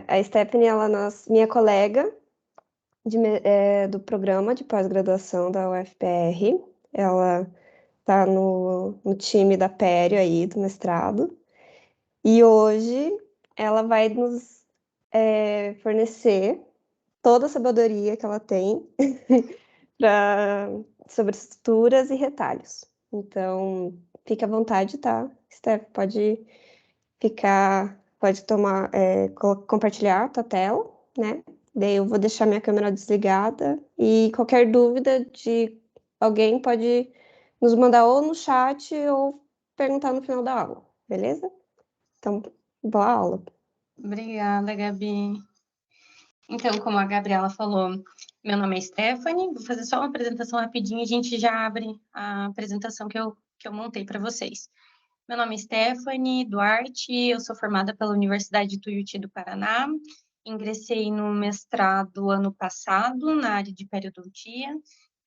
A Stephanie, ela é minha colega do programa de pós-graduação da UFPR. Ela está no time da Pério aí, do mestrado. E hoje ela vai nos fornecer toda a sabedoria que ela tem sobre estruturas e retalhos. Então, fique à vontade, tá? Steph, pode compartilhar a tua tela, né? Daí eu vou deixar minha câmera desligada e qualquer dúvida de alguém pode nos mandar ou no chat ou perguntar no final da aula, beleza? Então, boa aula. Obrigada, Gabi. Então, como a Gabriela falou, meu nome é Stephanie, vou fazer só uma apresentação rapidinho e a gente já abre a apresentação que eu montei para vocês. Meu nome é Stephanie Duarte, eu sou formada pela Universidade de Tuiuti do Paraná, ingressei no mestrado ano passado na área de periodontia.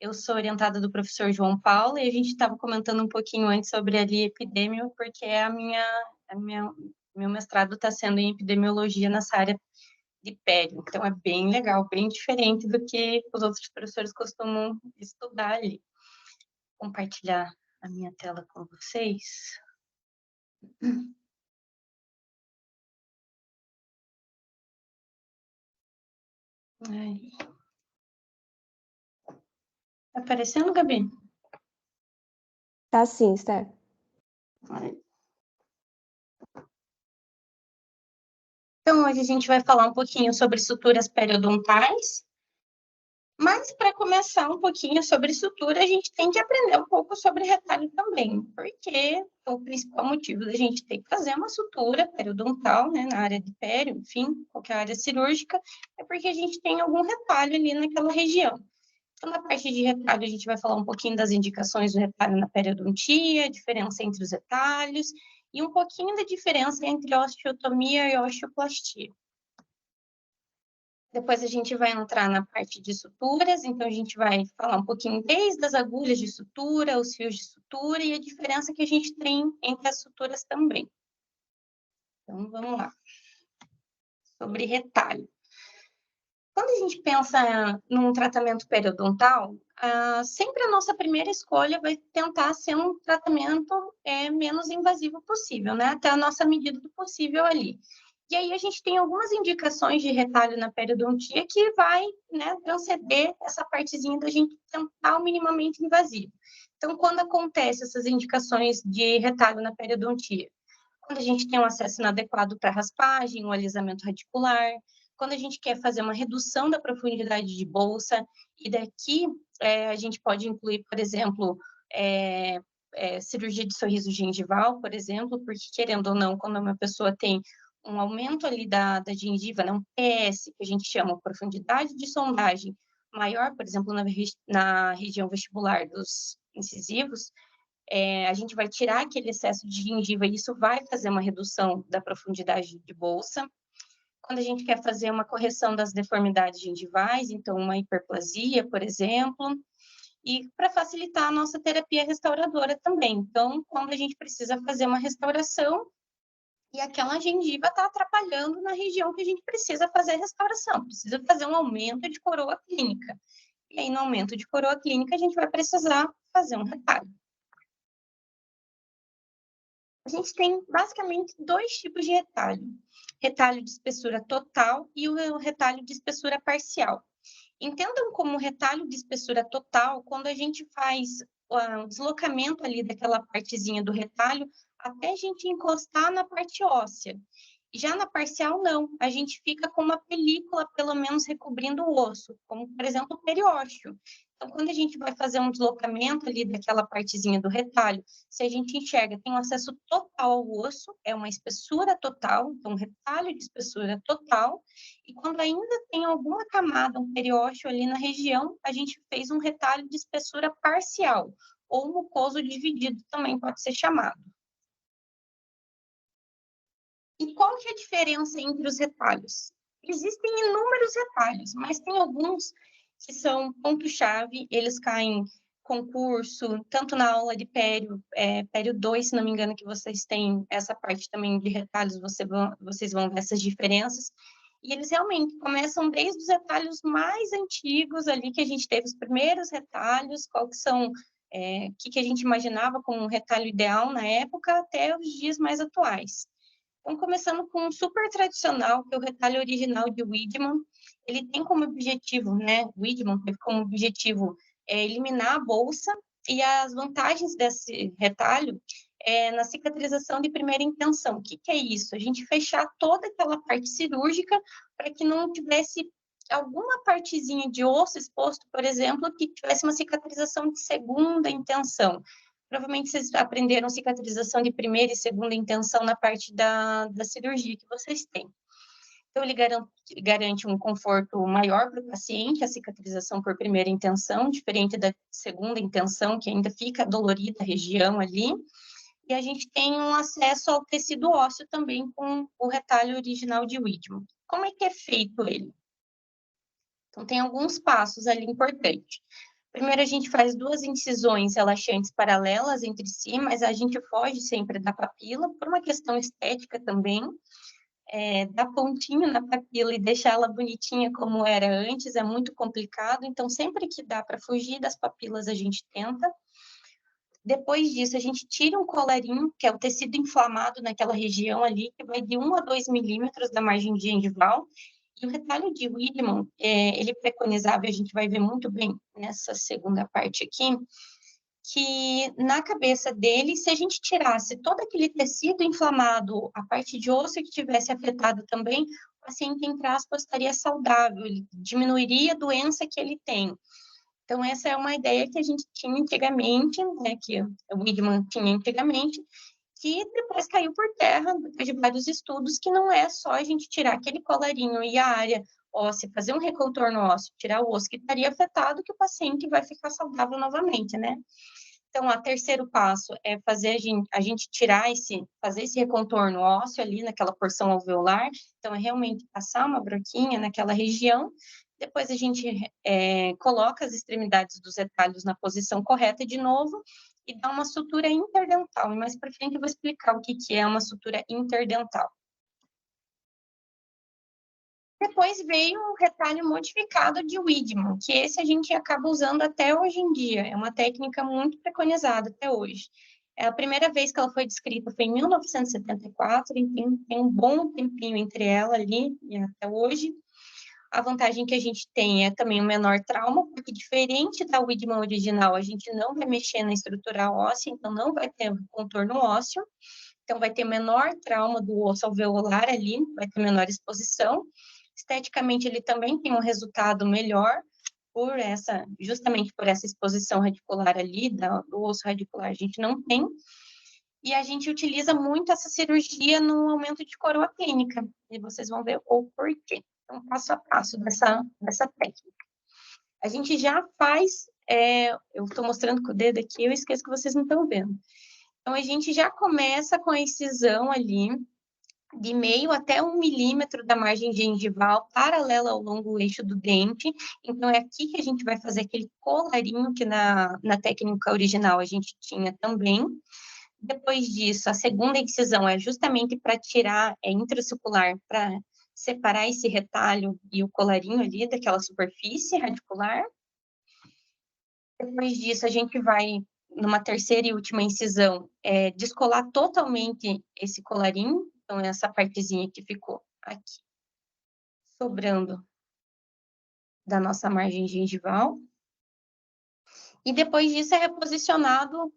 Eu sou orientada do professor João Paulo e a gente estava comentando um pouquinho antes sobre ali epidemio, porque meu mestrado está sendo em epidemiologia nessa área de pério. Então, é bem legal, bem diferente do que os outros professores costumam estudar ali. Vou compartilhar a minha tela com vocês. Aí. Tá aparecendo, Gabi? Tá sim, Steph. Então, hoje a gente vai falar um pouquinho sobre suturas periodontais. Mas, para começar um pouquinho sobre sutura, a gente tem que aprender um pouco sobre retalho também, porque o principal motivo da gente ter que fazer uma sutura periodontal, né, na área de pério, enfim, qualquer área cirúrgica, é porque a gente tem algum retalho ali naquela região. Então, na parte de retalho, a gente vai falar um pouquinho das indicações do retalho na periodontia, a diferença entre os retalhos, e um pouquinho da diferença entre osteotomia e osteoplastia. Depois a gente vai entrar na parte de suturas, então a gente vai falar um pouquinho desde as agulhas de sutura, os fios de sutura e a diferença que a gente tem entre as suturas também. Então, vamos lá. Sobre retalho. Quando a gente pensa num tratamento periodontal, sempre a nossa primeira escolha vai tentar ser um tratamento menos invasivo possível, né? Até a nossa medida do possível ali. E aí a gente tem algumas indicações de retalho na periodontia que vai, né, transcender essa partezinha da gente tentar o minimamente invasivo. Então, quando acontece essas indicações de retalho na periodontia? Quando a gente tem um acesso inadequado para raspagem, um alisamento radicular, quando a gente quer fazer uma redução da profundidade de bolsa, e daqui a gente pode incluir, por exemplo, cirurgia de sorriso gengival, por exemplo, porque, querendo ou não, quando uma pessoa tem um aumento ali da gengiva, né, um PS, que a gente chama profundidade de sondagem maior, por exemplo, na região vestibular dos incisivos, a gente vai tirar aquele excesso de gengiva e isso vai fazer uma redução da profundidade de bolsa. Quando a gente quer fazer uma correção das deformidades gengivais, então uma hiperplasia, por exemplo, e para facilitar a nossa terapia restauradora também. Então, quando a gente precisa fazer uma restauração e aquela gengiva está atrapalhando na região que a gente precisa fazer a restauração, precisa fazer um aumento de coroa clínica. E aí, no aumento de coroa clínica, a gente vai precisar fazer um retalho. A gente tem basicamente dois tipos de retalho: retalho de espessura total e o retalho de espessura parcial. Entendam como retalho de espessura total quando a gente faz o deslocamento ali daquela partezinha do retalho até a gente encostar na parte óssea. Já na parcial, não. A gente fica com uma película, pelo menos, recobrindo o osso, como, por exemplo, o periósteo. Então, quando a gente vai fazer um deslocamento ali daquela partezinha do retalho, se a gente enxerga, tem um acesso total ao osso, é uma espessura total, então, retalho de espessura total, e quando ainda tem alguma camada, um periósteo ali na região, a gente fez um retalho de espessura parcial, ou mucoso dividido também pode ser chamado. E qual que é a diferença entre os retalhos? Existem inúmeros retalhos, mas tem alguns que são ponto-chave, eles caem concurso, tanto na aula de pério 2, se não me engano, que vocês têm essa parte também de retalhos, vocês vão ver essas diferenças. E eles realmente começam desde os retalhos mais antigos ali, que a gente teve os primeiros retalhos, qual que são, que a gente imaginava como um retalho ideal na época, até os dias mais atuais. Então, começando com um super tradicional, que é o retalho original de Wiedemann. Ele tem como objetivo, né, Wiedemann teve como objetivo eliminar a bolsa, e as vantagens desse retalho na cicatrização de primeira intenção. O que é isso? A gente fechar toda aquela parte cirúrgica para que não tivesse alguma partezinha de osso exposto, por exemplo, que tivesse uma cicatrização de segunda intenção. Provavelmente vocês aprenderam cicatrização de primeira e segunda intenção na parte da cirurgia que vocês têm. Então, ele garante um conforto maior para o paciente, a cicatrização por primeira intenção, diferente da segunda intenção, que ainda fica dolorida a região ali. E a gente tem um acesso ao tecido ósseo também com o retalho original de Wiedemann. Como é que é feito ele? Então, tem alguns passos ali importantes. Primeiro, a gente faz 2 incisões relaxantes paralelas entre si, mas a gente foge sempre da papila, por uma questão estética também. Dar pontinho na papila e deixar ela bonitinha como era antes é muito complicado, então sempre que dá para fugir das papilas a gente tenta. Depois disso, a gente tira um colarinho, que é o tecido inflamado naquela região ali, que vai de 1 a 2 milímetros da margem gengival. E o retalho de Wiedemann, ele preconizava, e a gente vai ver muito bem nessa segunda parte aqui, que na cabeça dele, se a gente tirasse todo aquele tecido inflamado, a parte de osso que tivesse afetado também, o paciente, entre aspas, estaria saudável, ele diminuiria a doença que ele tem. Então, essa é uma ideia que a gente tinha antigamente, né, que o Wiedemann tinha antigamente, que depois caiu por terra, depois de vários estudos, que não é só a gente tirar aquele colarinho e a área óssea, fazer um recontorno ósseo, tirar o osso que estaria afetado, que o paciente vai ficar saudável novamente, né? Então, o terceiro passo é fazer a gente tirar fazer esse recontorno ósseo ali naquela porção alveolar. Então, é realmente passar uma broquinha naquela região. Depois a gente coloca as extremidades dos retalhos na posição correta de novo e dá uma sutura interdental. E mais para frente eu vou explicar o que é uma sutura interdental. Depois veio o retalho modificado de Wiedemann, que esse a gente acaba usando até hoje em dia. É uma técnica muito preconizada até hoje. A primeira vez que ela foi descrita foi em 1974, então tem um bom tempinho entre ela ali e até hoje. A vantagem que a gente tem é também o menor trauma, porque diferente da Wiedemann original, a gente não vai mexer na estrutura óssea, então não vai ter contorno ósseo. Então, vai ter menor trauma do osso alveolar ali, vai ter menor exposição. Esteticamente, ele também tem um resultado melhor justamente por essa exposição radicular ali, do osso radicular, a gente não tem. E a gente utiliza muito essa cirurgia no aumento de coroa clínica, e vocês vão ver o porquê. Então, passo a passo dessa técnica. A gente já faz, eu estou mostrando com o dedo aqui, eu esqueço que vocês não estão vendo. Então, a gente já começa com a incisão ali, de meio até 1 milímetro da margem gengival, paralela ao longo eixo do dente. Então, é aqui que a gente vai fazer aquele colarinho que na técnica original a gente tinha também. Depois disso, a segunda incisão é justamente para tirar, intracircular, para separar esse retalho e o colarinho ali daquela superfície radicular. Depois disso, a gente vai, numa terceira e última incisão, descolar totalmente esse colarinho. Então, essa partezinha que ficou aqui, sobrando da nossa margem gengival. E depois disso é reposicionado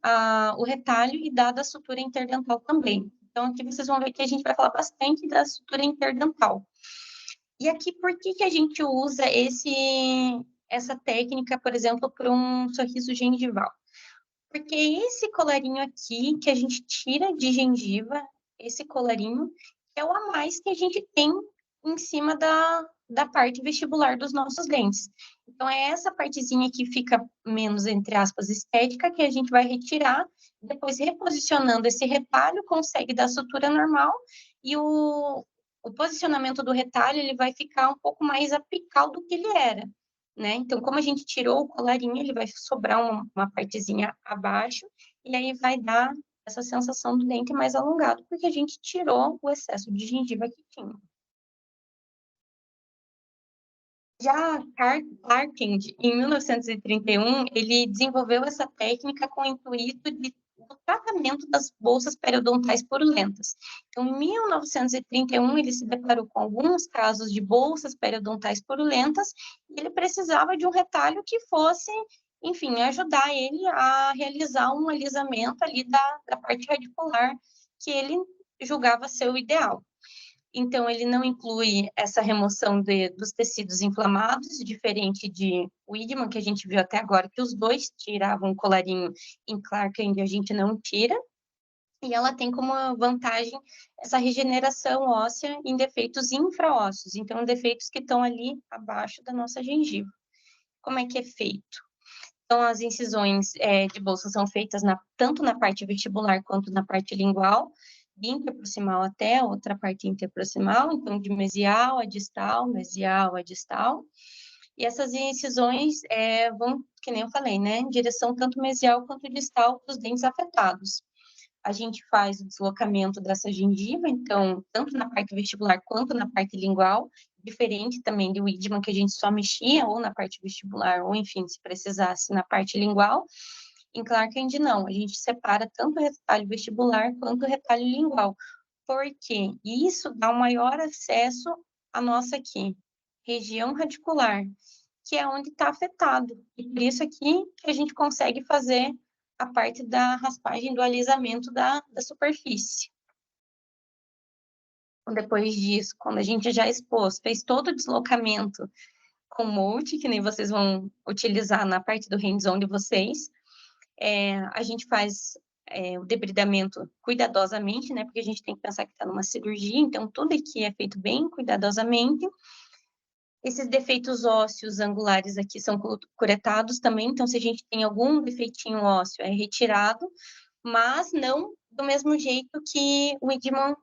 o retalho e dada a sutura interdental também. Então, aqui vocês vão ver que a gente vai falar bastante da sutura interdental. E aqui, por que a gente usa essa técnica, por exemplo, para um sorriso gengival? Porque esse colarinho aqui, que a gente tira de gengiva, esse colarinho, é o a mais que a gente tem em cima da parte vestibular dos nossos dentes. Então, é essa partezinha que fica menos, entre aspas, estética, que a gente vai retirar, depois reposicionando esse retalho, consegue dar sutura normal, e o posicionamento do retalho, ele vai ficar um pouco mais apical do que ele era. né? Então, como a gente tirou o colarinho, ele vai sobrar uma partezinha abaixo, e aí vai dar essa sensação do dente mais alongado, porque a gente tirou o excesso de gengiva que tinha. Já Clarkend, em 1931, ele desenvolveu essa técnica com o intuito do tratamento das bolsas periodontais purulentas. Então, em 1931, ele se deparou com alguns casos de bolsas periodontais purulentas e ele precisava de um retalho que fosse, enfim, ajudar ele a realizar um alisamento ali da parte radicular que ele julgava ser o ideal. Então, ele não inclui essa remoção dos tecidos inflamados, diferente de Wiedemann, que a gente viu até agora, que os dois tiravam o colarinho, em Clarkend a gente não tira. E ela tem como vantagem essa regeneração óssea em defeitos infraósseos, então defeitos que estão ali abaixo da nossa gengiva. Como é que é feito? Então, as incisões de bolsa são feitas tanto na parte vestibular quanto na parte lingual, de interproximal até a outra parte interproximal, então de mesial a distal, mesial a distal. E essas incisões vão, que nem eu falei, né, em direção tanto mesial quanto distal para os dentes afetados. A gente faz o deslocamento dessa gengiva, então, tanto na parte vestibular quanto na parte lingual, diferente também do Wiedemann, que a gente só mexia ou na parte vestibular, ou enfim, se precisasse, na parte lingual. Em Clarkend, não, a gente separa tanto o retalho vestibular quanto o retalho lingual. Por quê? Isso dá um maior acesso à nossa aqui, região radicular, que é onde está afetado. E por isso aqui que a gente consegue fazer a parte da raspagem, do alisamento da superfície. Então, depois disso, quando a gente já expôs, fez todo o deslocamento com molde, que nem vocês vão utilizar na parte do hands-on de vocês, a gente faz o debridamento cuidadosamente, né? Porque a gente tem que pensar que está numa cirurgia, então tudo aqui é feito bem cuidadosamente. Esses defeitos ósseos angulares aqui são curetados também, então se a gente tem algum defeitinho ósseo, é retirado, mas não do mesmo jeito que o Wiedemann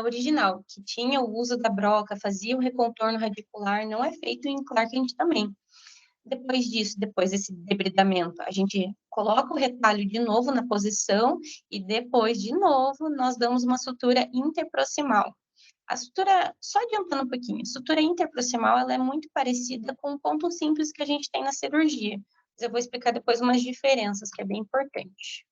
original, que tinha o uso da broca, fazia o recontorno radicular, não é feito em Clarkend também. Depois disso, depois desse debridamento, a gente coloca o retalho de novo na posição e depois, de novo, nós damos uma sutura interproximal. A sutura, só adiantando um pouquinho, a sutura interproximal, ela é muito parecida com um ponto simples que a gente tem na cirurgia. Mas eu vou explicar depois umas diferenças, que é bem importante.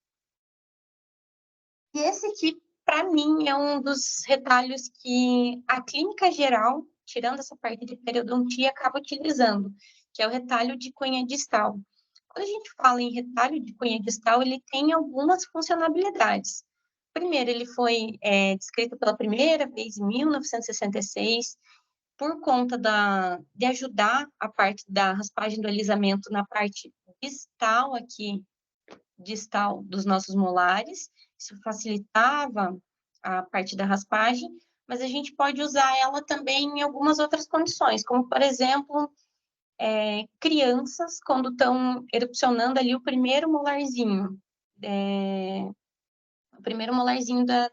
E esse aqui, para mim, é um dos retalhos que a clínica geral, tirando essa parte de periodontia, acaba utilizando, que é o retalho de cunha distal. Quando a gente fala em retalho de cunha distal, ele tem algumas funcionalidades. Primeiro, ele foi descrito pela primeira vez em 1966, por conta de ajudar a parte da raspagem do alisamento na parte distal aqui, distal dos nossos molares. Isso facilitava a parte da raspagem, mas a gente pode usar ela também em algumas outras condições, como, por exemplo, crianças, quando estão erupcionando ali o primeiro molarzinho, o primeiro molarzinho da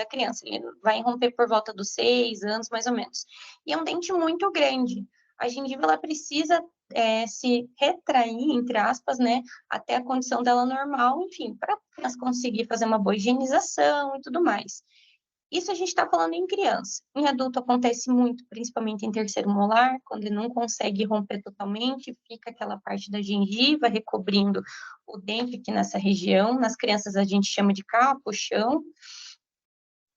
criança, ele vai romper por volta dos 6 anos, mais ou menos. E é um dente muito grande. A gengiva, ela precisa se retrair, entre aspas, né, até a condição dela normal, enfim, para a conseguir fazer uma boa higienização e tudo mais. Isso a gente está falando em criança. Em adulto acontece muito, principalmente em terceiro molar, quando ele não consegue romper totalmente, fica aquela parte da gengiva recobrindo o dente aqui nessa região. Nas crianças a gente chama de capuchão.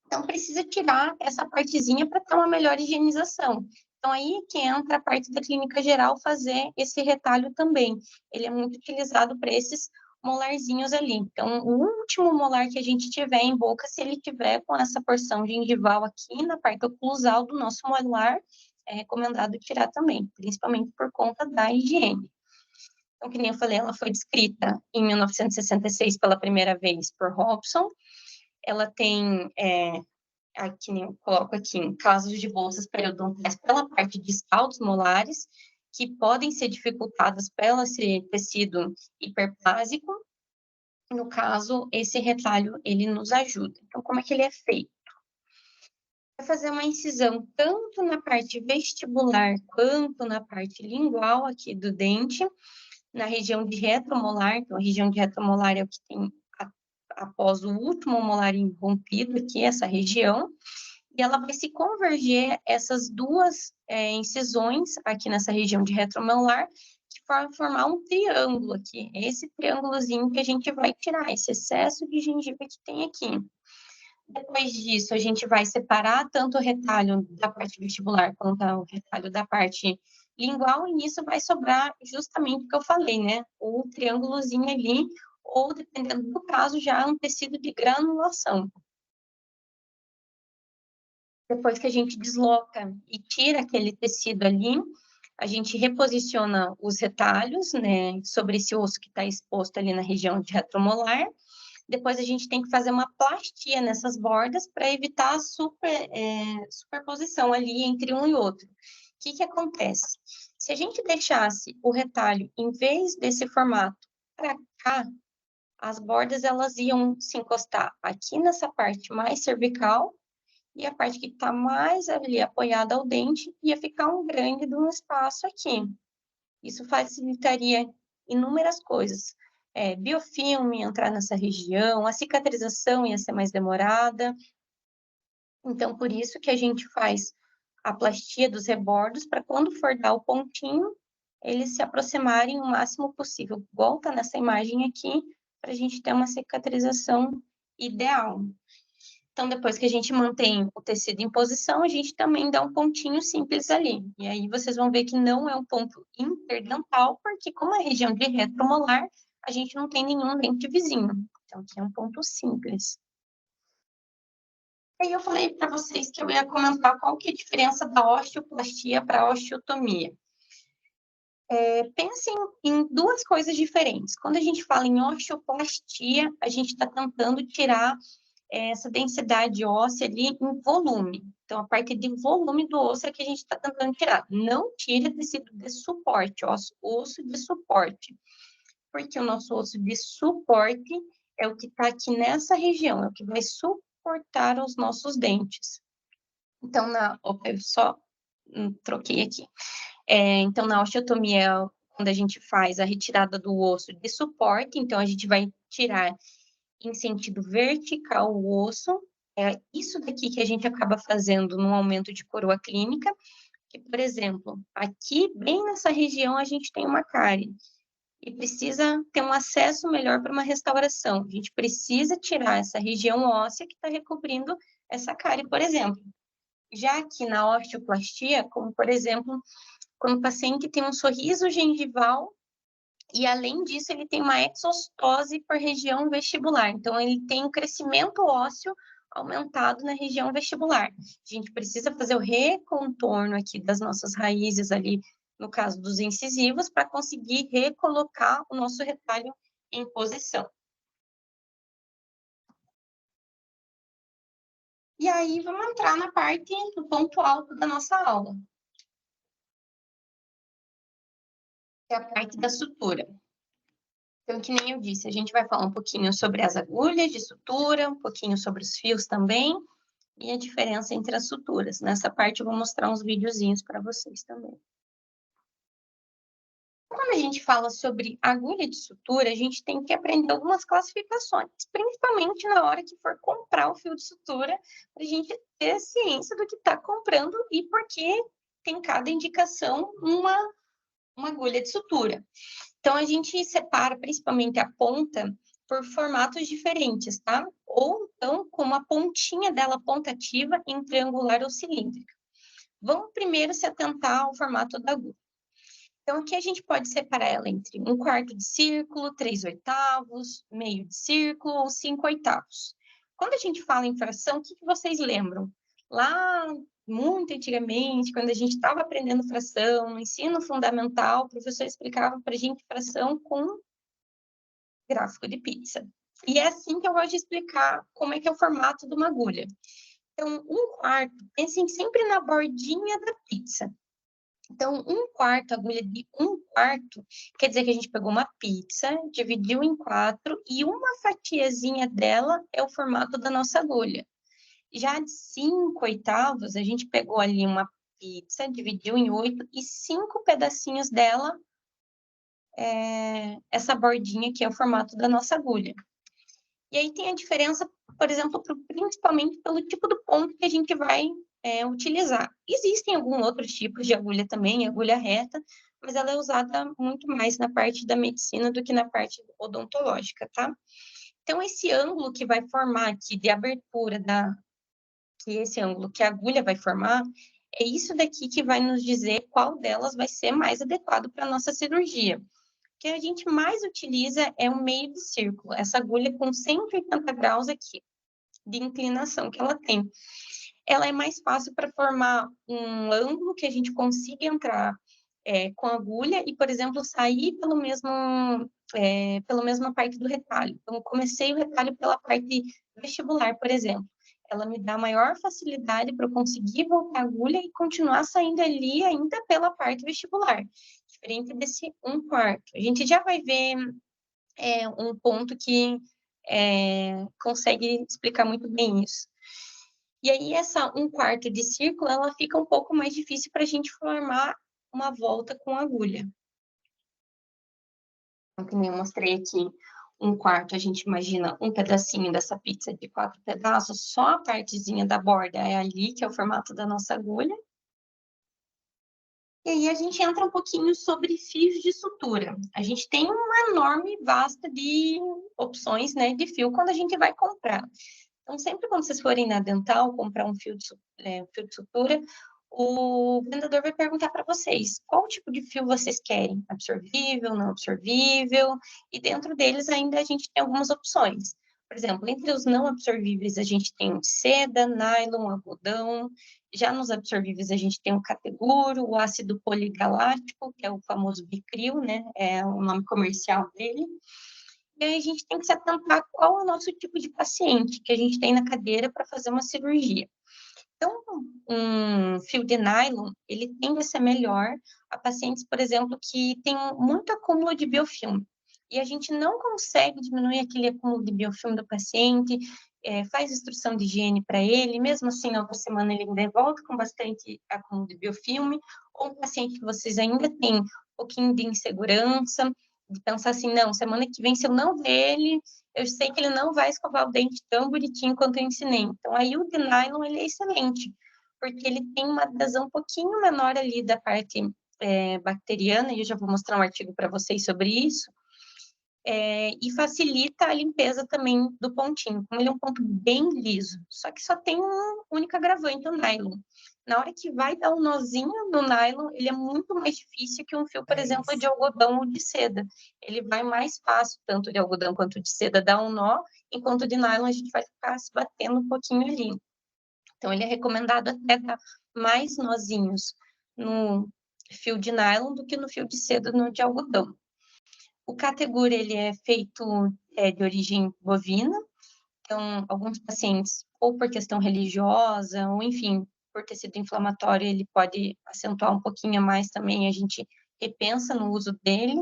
Então precisa tirar essa partezinha para ter uma melhor higienização. Então aí que entra a parte da clínica geral fazer esse retalho também. Ele é muito utilizado para esses molarzinhos ali. Então, o último molar que a gente tiver em boca, se ele tiver com essa porção gengival aqui na parte oclusal do nosso molar, é recomendado tirar também, principalmente por conta da higiene. Então, que nem eu falei, ela foi descrita em 1966 pela primeira vez por Robson. Ela tem, aqui nem eu coloco aqui, em casos de bolsas periodontais pela parte distal dos molares, que podem ser dificultadas pelo esse tecido hiperplásico. No caso, esse retalho, ele nos ajuda. Então, como é que ele é feito? Vai fazer uma incisão tanto na parte vestibular quanto na parte lingual aqui do dente, na região de retromolar. Então, a região de retromolar é o que tem após o último molar irrompido aqui, essa região, e ela vai se converger essas duas incisões aqui nessa região de retromolar, que vai formar um triângulo aqui. É esse triângulozinho que a gente vai tirar, esse excesso de gengiva que tem aqui. Depois disso, a gente vai separar tanto o retalho da parte vestibular quanto o retalho da parte lingual, e nisso vai sobrar justamente o que eu falei, né? O triângulozinho ali, ou, dependendo do caso, já um tecido de granulação. Depois que a gente desloca e tira aquele tecido ali, a gente reposiciona os retalhos, né, sobre esse osso que está exposto ali na região de retromolar. Depois a gente tem que fazer uma plastia nessas bordas para evitar a superposição ali entre um e outro. O que acontece? Se a gente deixasse o retalho, em vez desse formato, para cá, as bordas elas iam se encostar aqui nessa parte mais cervical, e a parte que está mais ali apoiada ao dente ia ficar um grande de um espaço aqui. Isso facilitaria inúmeras coisas. Biofilme entrar nessa região, a cicatrização ia ser mais demorada. Então, por isso que a gente faz a plastia dos rebordos, para quando for dar o pontinho, eles se aproximarem o máximo possível. Igual tá nessa imagem aqui, para a gente ter uma cicatrização ideal. Então, depois que a gente mantém o tecido em posição, a gente também dá um pontinho simples ali. E aí vocês vão ver que não é um ponto interdental, porque como é região de retromolar, a gente não tem nenhum dente vizinho. Então, aqui é um ponto simples. Aí eu falei para vocês que eu ia comentar qual que é a diferença da osteoplastia para a osteotomia. Pensem em duas coisas diferentes. Quando a gente fala em osteoplastia, a gente está tentando tirar essa densidade óssea ali em volume. Então, a parte de volume do osso é que a gente está tentando tirar. Não tira tecido de suporte, osso de suporte. Porque o nosso osso de suporte é o que está aqui nessa região, é o que vai suportar os nossos dentes. Então, eu só troquei aqui. Então, na osteotomia, quando a gente faz a retirada do osso de suporte, então a gente vai tirar em sentido vertical o osso. É isso daqui que a gente acaba fazendo no aumento de coroa clínica, que, por exemplo, aqui, bem nessa região, a gente tem uma cárie e precisa ter um acesso melhor para uma restauração. A gente precisa tirar essa região óssea que está recobrindo essa cárie, por exemplo. Já aqui na osteoplastia, como, por exemplo, quando o paciente tem um sorriso gengival e, além disso, ele tem uma exostose por região vestibular. Então, ele tem um crescimento ósseo aumentado na região vestibular. A gente precisa fazer o recontorno aqui das nossas raízes ali, no caso dos incisivos, para conseguir recolocar o nosso retalho em posição. E aí, vamos entrar na parte do ponto alto da nossa aula, que é a parte da sutura. Então, que nem eu disse, a gente vai falar um pouquinho sobre as agulhas de sutura, um pouquinho sobre os fios também, e a diferença entre as suturas. Nessa parte eu vou mostrar uns videozinhos para vocês também. Quando a gente fala sobre agulha de sutura, a gente tem que aprender algumas classificações, principalmente na hora que for comprar o fio de sutura, para a gente ter ciência do que está comprando e por que tem cada indicação uma agulha de sutura. Então, a gente separa principalmente a ponta por formatos diferentes, tá? Ou então com uma pontinha dela pontativa em triangular ou cilíndrica. Vamos primeiro se atentar ao formato da agulha. Então, aqui a gente pode separar ela entre 1/4 de círculo, 3/8, meio de círculo ou 5/8. Quando a gente fala em fração, o que vocês lembram? Lá, muito antigamente, quando a gente estava aprendendo fração, no ensino fundamental, o professor explicava para a gente fração com gráfico de pizza. E é assim que eu gosto de explicar como é que é o formato de uma agulha. Então, 1/4, pensem sempre na bordinha da pizza. Então, 1/4, agulha de 1/4, quer dizer que a gente pegou uma pizza, dividiu em 4 e uma fatiazinha dela é o formato da nossa agulha. Já de 5/8, a gente pegou ali uma pizza, dividiu em 8 e 5 pedacinhos dela, essa bordinha aqui é o formato da nossa agulha. E aí tem a diferença, por exemplo, principalmente pelo tipo do ponto que a gente vai utilizar. Existem alguns outros tipos de agulha também, agulha reta, mas ela é usada muito mais na parte da medicina do que na parte odontológica, tá? Então, esse ângulo que vai formar aqui de abertura que esse ângulo que a agulha vai formar, é isso daqui que vai nos dizer qual delas vai ser mais adequado para a nossa cirurgia. O que a gente mais utiliza é o meio de círculo, essa agulha com 180 graus aqui, de inclinação que ela tem. Ela é mais fácil para formar um ângulo que a gente consiga entrar com a agulha e, por exemplo, sair pela mesma parte do retalho. Então, eu comecei o retalho pela parte vestibular, por exemplo. Ela me dá maior facilidade para eu conseguir voltar a agulha e continuar saindo ali ainda pela parte vestibular, diferente desse 1/4. A gente já vai ver um ponto que consegue explicar muito bem isso. E aí, essa 1/4 de círculo, ela fica um pouco mais difícil para a gente formar uma volta com agulha. Então, como eu mostrei aqui, 1/4, a gente imagina um pedacinho dessa pizza de 4 pedaços, só a partezinha da borda é ali, que é o formato da nossa agulha. E aí a gente entra um pouquinho sobre fios de sutura. A gente tem uma enorme vasta de opções, né, de fio quando a gente vai comprar. Então, sempre quando vocês forem na Dental comprar um fio de sutura, o vendedor vai perguntar para vocês qual tipo de fio vocês querem, absorvível, não absorvível, e dentro deles ainda a gente tem algumas opções. Por exemplo, entre os não absorvíveis a gente tem o de seda, nylon, algodão. Já nos absorvíveis a gente tem o categuro, o ácido poligaláctico, que é o famoso Bicril, né? É o nome comercial dele. E aí a gente tem que se atentar qual é o nosso tipo de paciente que a gente tem na cadeira para fazer uma cirurgia. Então, um fio de nylon, ele tende a ser melhor a pacientes, por exemplo, que têm muito acúmulo de biofilme. E a gente não consegue diminuir aquele acúmulo de biofilme do paciente, faz instrução de higiene para ele, mesmo assim, na outra semana ele ainda volta com bastante acúmulo de biofilme, ou um paciente que vocês ainda têm um pouquinho de insegurança, de pensar assim, não, semana que vem, se eu não ver ele, eu sei que ele não vai escovar o dente tão bonitinho quanto eu ensinei. Então, aí o de nylon, ele é excelente, porque ele tem uma adesão um pouquinho menor ali da parte bacteriana, e eu já vou mostrar um artigo para vocês sobre isso, e facilita a limpeza também do pontinho, como ele é um ponto bem liso, só que só tem um único agravante, o nylon. Na hora que vai dar um nozinho no nylon, ele é muito mais difícil que um fio, por exemplo, de algodão ou de seda. Ele vai mais fácil, tanto de algodão quanto de seda, dar um nó, enquanto de nylon a gente vai ficar se batendo um pouquinho ali. Então, ele é recomendado até dar mais nozinhos no fio de nylon do que no fio de seda no de algodão. O category, ele é feito de origem bovina, então, alguns pacientes, ou por questão religiosa, ou enfim, por tecido inflamatório, ele pode acentuar um pouquinho mais também, a gente repensa no uso dele,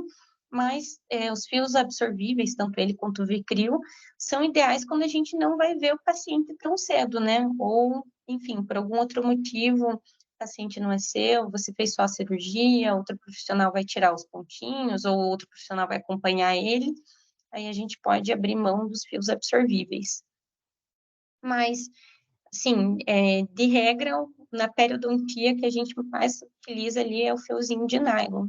mas os fios absorvíveis, tanto ele quanto o Vicril, são ideais quando a gente não vai ver o paciente tão cedo, né? Ou, enfim, por algum outro motivo, o paciente não é seu, você fez só a cirurgia, outro profissional vai tirar os pontinhos, ou outro profissional vai acompanhar ele, aí a gente pode abrir mão dos fios absorvíveis. Mas, sim, de regra, na periodontia que a gente mais utiliza ali é o fiozinho de nylon.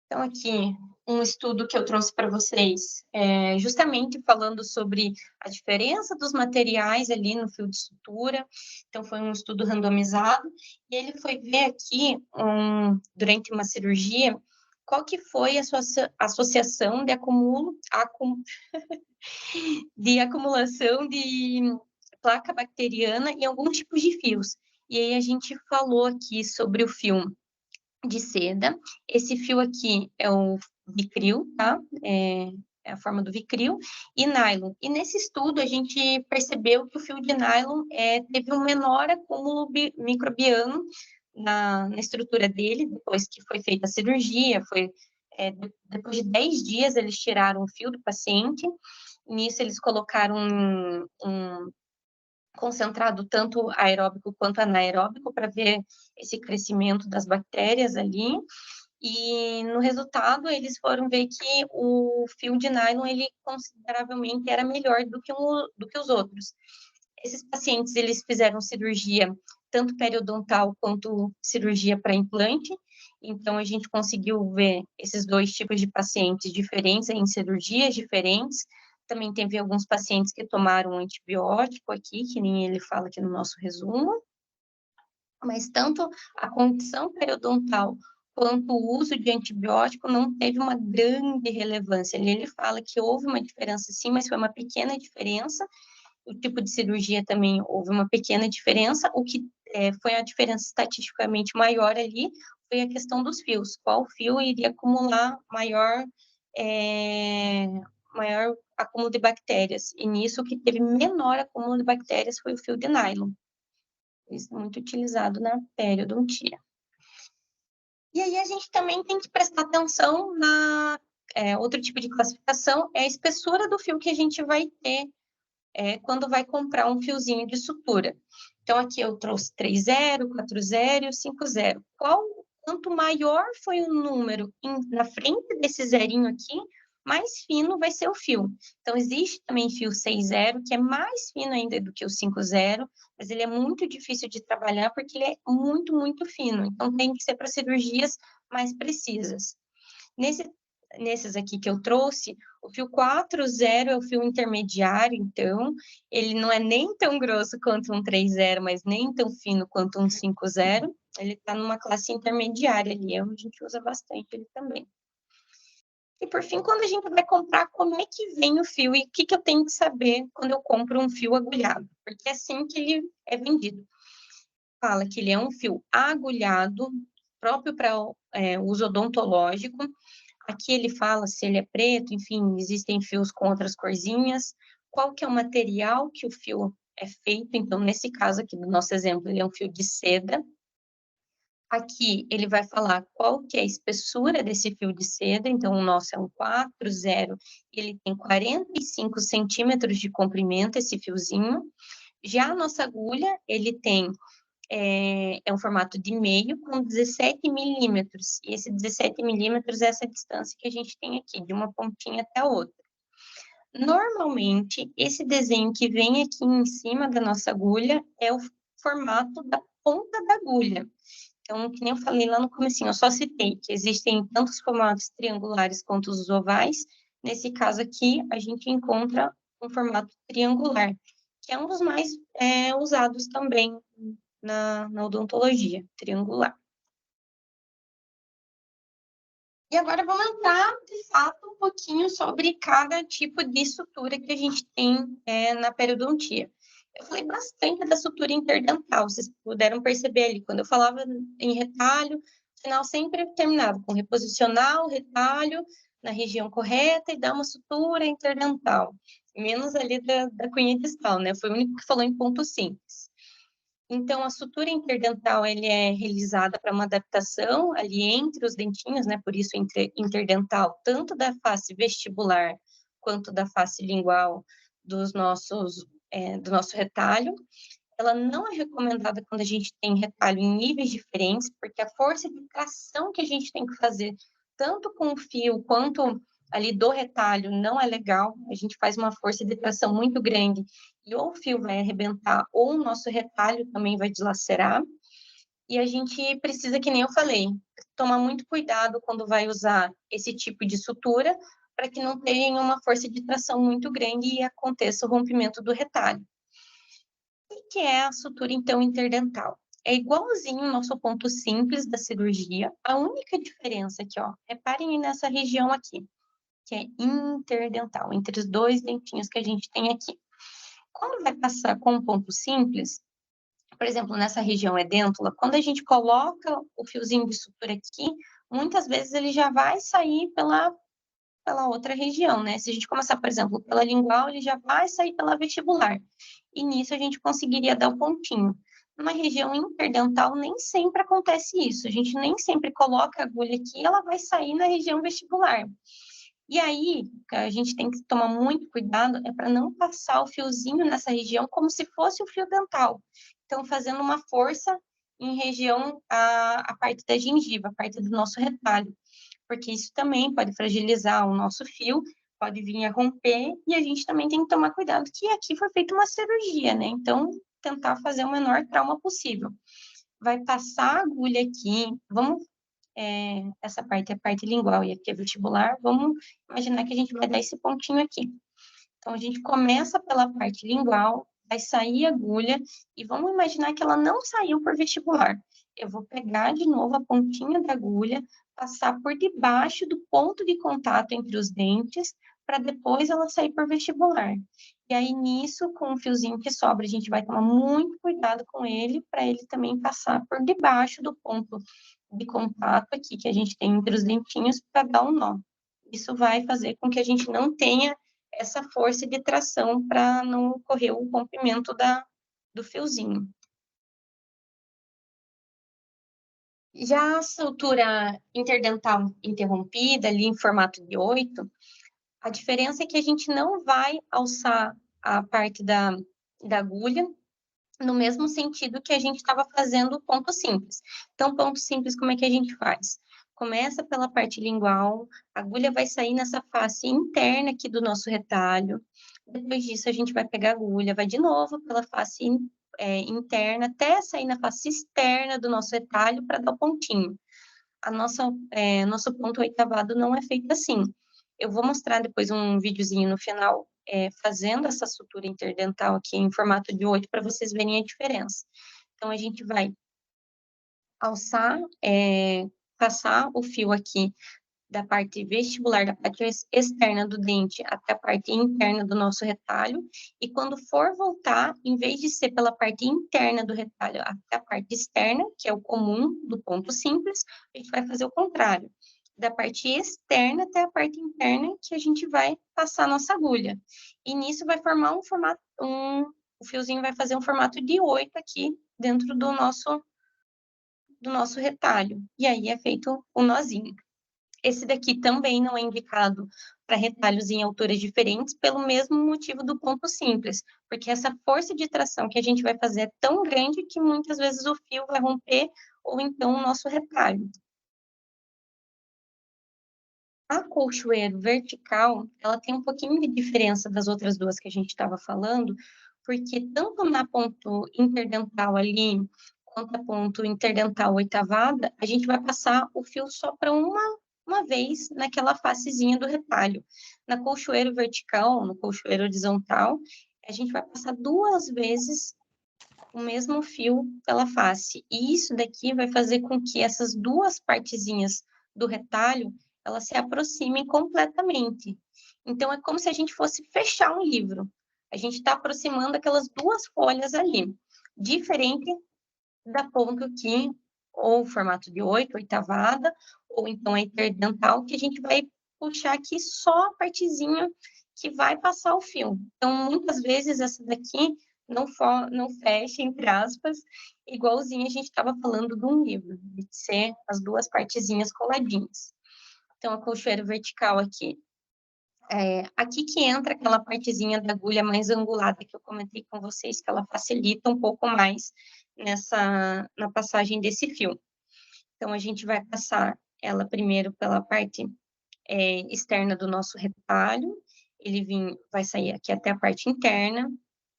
Então, aqui, um estudo que eu trouxe para vocês, justamente falando sobre a diferença dos materiais ali no fio de sutura. Então, foi um estudo randomizado, e ele foi ver aqui, durante uma cirurgia, qual que foi a sua associação de acumulação de placa bacteriana em alguns tipos de fios. E aí a gente falou aqui sobre o fio de seda. Esse fio aqui é o Vicril, tá? É a forma do Vicril, e nylon. E nesse estudo a gente percebeu que o fio de nylon teve um menor acúmulo microbiano na estrutura dele, depois que foi feita a cirurgia, depois de 10 dias eles tiraram o fio do paciente. Nisso eles colocaram concentrado tanto aeróbico quanto anaeróbico para ver esse crescimento das bactérias ali. E no resultado eles foram ver que o fio de nylon ele consideravelmente era melhor do que os outros. Esses pacientes eles fizeram cirurgia tanto periodontal quanto cirurgia para implante. Então a gente conseguiu ver esses dois tipos de pacientes diferentes em cirurgias diferentes. Também teve alguns pacientes que tomaram um antibiótico aqui, que nem ele fala aqui no nosso resumo. Mas tanto a condição periodontal quanto o uso de antibiótico não teve uma grande relevância. Ele fala que houve uma diferença sim, mas foi uma pequena diferença. O tipo de cirurgia também houve uma pequena diferença. O que foi a diferença estatisticamente maior ali foi a questão dos fios. Qual fio iria acumular maior acúmulo de bactérias? E nisso, o que teve menor acúmulo de bactérias foi o fio de nylon. Isso é muito utilizado na periodontia. E aí a gente também tem que prestar atenção outro tipo de classificação é a espessura do fio que a gente vai ter quando vai comprar um fiozinho de sutura. Então, aqui eu trouxe 3,0, 4,0 e 5,0. Quanto maior foi o número na frente desse zerinho aqui, mais fino vai ser o fio. Então, existe também fio 6,0, que é mais fino ainda do que o 5,0, mas ele é muito difícil de trabalhar porque ele é muito, muito fino. Então, tem que ser para cirurgias mais precisas. Nesses aqui que eu trouxe, o fio 4,0 é o fio intermediário, então, ele não é nem tão grosso quanto um 3,0, mas nem tão fino quanto um 5,0. Ele está numa classe intermediária ali, a gente usa bastante ele também. E, por fim, quando a gente vai comprar, como é que vem o fio e o que eu tenho que saber quando eu compro um fio agulhado? Porque é assim que ele é vendido. Fala que ele é um fio agulhado, próprio para uso odontológico. Aqui ele fala se ele é preto, enfim, existem fios com outras corzinhas. Qual que é o material que o fio é feito? Então, nesse caso aqui do nosso exemplo, ele é um fio de seda. Aqui ele vai falar qual que é a espessura desse fio de seda, então o nosso é um 4,0, ele tem 45 centímetros de comprimento, esse fiozinho. Já a nossa agulha, ele tem, um formato de meio com 17 milímetros, e esse 17 milímetros é essa distância que a gente tem aqui, de uma pontinha até a outra. Normalmente, esse desenho que vem aqui em cima da nossa agulha é o formato da ponta da agulha. Então, que nem eu falei lá no comecinho, eu só citei que existem tanto os formatos triangulares quanto os ovais. Nesse caso aqui, a gente encontra um formato triangular, que é um dos mais usados também na odontologia, triangular. E agora vamos entrar, de fato, um pouquinho sobre cada tipo de sutura que a gente tem na periodontia. Eu falei bastante da sutura interdental, vocês puderam perceber ali, quando eu falava em retalho, no final sempre terminava com reposicionar o retalho na região correta e dar uma sutura interdental, menos ali da cunha distal, né? Foi o único que falou em ponto simples. Então, a sutura interdental, ele é realizada para uma adaptação ali entre os dentinhos, né? Por isso, interdental, tanto da face vestibular quanto da face lingual do nosso retalho. Ela não é recomendada quando a gente tem retalho em níveis diferentes, porque a força de tração que a gente tem que fazer, tanto com o fio quanto ali do retalho, não é legal. A gente faz uma força de tração muito grande e ou o fio vai arrebentar ou o nosso retalho também vai dilacerar. E a gente precisa, que nem eu falei, tomar muito cuidado quando vai usar esse tipo de sutura, para que não tenha uma força de tração muito grande e aconteça o rompimento do retalho. O que é a sutura, então, interdental? É igualzinho o nosso ponto simples da cirurgia, a única diferença aqui, ó, reparem nessa região aqui, que é interdental, entre os dois dentinhos que a gente tem aqui. Quando vai passar com um ponto simples, por exemplo, nessa região edêntula, quando a gente coloca o fiozinho de sutura aqui, muitas vezes ele já vai sair pela outra região, né? Se a gente começar, por exemplo, pela lingual, ele já vai sair pela vestibular. E nisso a gente conseguiria dar o pontinho. Numa região interdental, nem sempre acontece isso. A gente nem sempre coloca a agulha aqui e ela vai sair na região vestibular. E aí, a gente tem que tomar muito cuidado para não passar o fiozinho nessa região como se fosse o fio dental. Então, fazendo uma força em região a parte da gengiva, a parte do nosso retalho, porque isso também pode fragilizar o nosso fio, pode vir a romper, e a gente também tem que tomar cuidado que aqui foi feita uma cirurgia, né? Então, tentar fazer o menor trauma possível. Vai passar a agulha aqui, vamos essa parte é a parte lingual e aqui é vestibular, vamos imaginar que a gente vai dar esse pontinho aqui. Então, a gente começa pela parte lingual, vai sair a agulha, e vamos imaginar que ela não saiu por vestibular. Eu vou pegar de novo a pontinha da agulha, passar por debaixo do ponto de contato entre os dentes, para depois ela sair por vestibular. E aí, nisso, com o fiozinho que sobra, a gente vai tomar muito cuidado com ele, para ele também passar por debaixo do ponto de contato aqui que a gente tem entre os dentinhos, para dar um nó. Isso vai fazer com que a gente não tenha essa força de tração para não ocorrer o rompimento do fiozinho. Já a sutura interdental interrompida, ali em formato de 8, a diferença é que a gente não vai alçar a parte da agulha no mesmo sentido que a gente estava fazendo o ponto simples. Então, ponto simples, como é que a gente faz? Começa pela parte lingual, a agulha vai sair nessa face interna aqui do nosso retalho. Depois disso, a gente vai pegar a agulha, vai de novo pela face interna, até sair na face externa do nosso retalho para dar o pontinho. Nosso ponto oitavado não é feito assim. Eu vou mostrar depois um videozinho no final, fazendo essa sutura interdental aqui em formato de 8 para vocês verem a diferença. Então, a gente vai alçar, passar o fio aqui da parte vestibular, da parte externa do dente até a parte interna do nosso retalho, e quando for voltar, em vez de ser pela parte interna do retalho até a parte externa, que é o comum do ponto simples, a gente vai fazer o contrário, da parte externa até a parte interna, que a gente vai passar a nossa agulha. E nisso vai formar o fiozinho vai fazer um formato de 8 aqui dentro do nosso retalho. E aí é feito o nozinho. Esse daqui também não é indicado para retalhos em alturas diferentes, pelo mesmo motivo do ponto simples, porque essa força de tração que a gente vai fazer é tão grande que muitas vezes o fio vai romper ou então o nosso retalho. A colchoeiro vertical, ela tem um pouquinho de diferença das outras duas que a gente estava falando, porque tanto na ponto interdental ali, quanto a ponto interdental oitavada, a gente vai passar o fio só para uma vez naquela facezinha do retalho. Na colchoeiro vertical, no colchoeiro horizontal, a gente vai passar 2 vezes o mesmo fio pela face. E isso daqui vai fazer com que essas duas partezinhas do retalho, elas se aproximem completamente. Então, é como se a gente fosse fechar um livro. A gente está aproximando aquelas duas folhas ali. Diferente da ponta aqui, ou formato de 8, oitavada, ou então a interdental, que a gente vai puxar aqui só a partezinha que vai passar o fio. Então, muitas vezes, essa daqui não fecha, entre aspas, igualzinho a gente estava falando de um livro, de ser as duas partezinhas coladinhas. Então, a colchoeira vertical aqui. Aqui que entra aquela partezinha da agulha mais angulada que eu comentei com vocês, que ela facilita um pouco mais na passagem desse fio. Então, a gente vai passar ela primeiro pela parte externa do nosso retalho, vai sair aqui até a parte interna,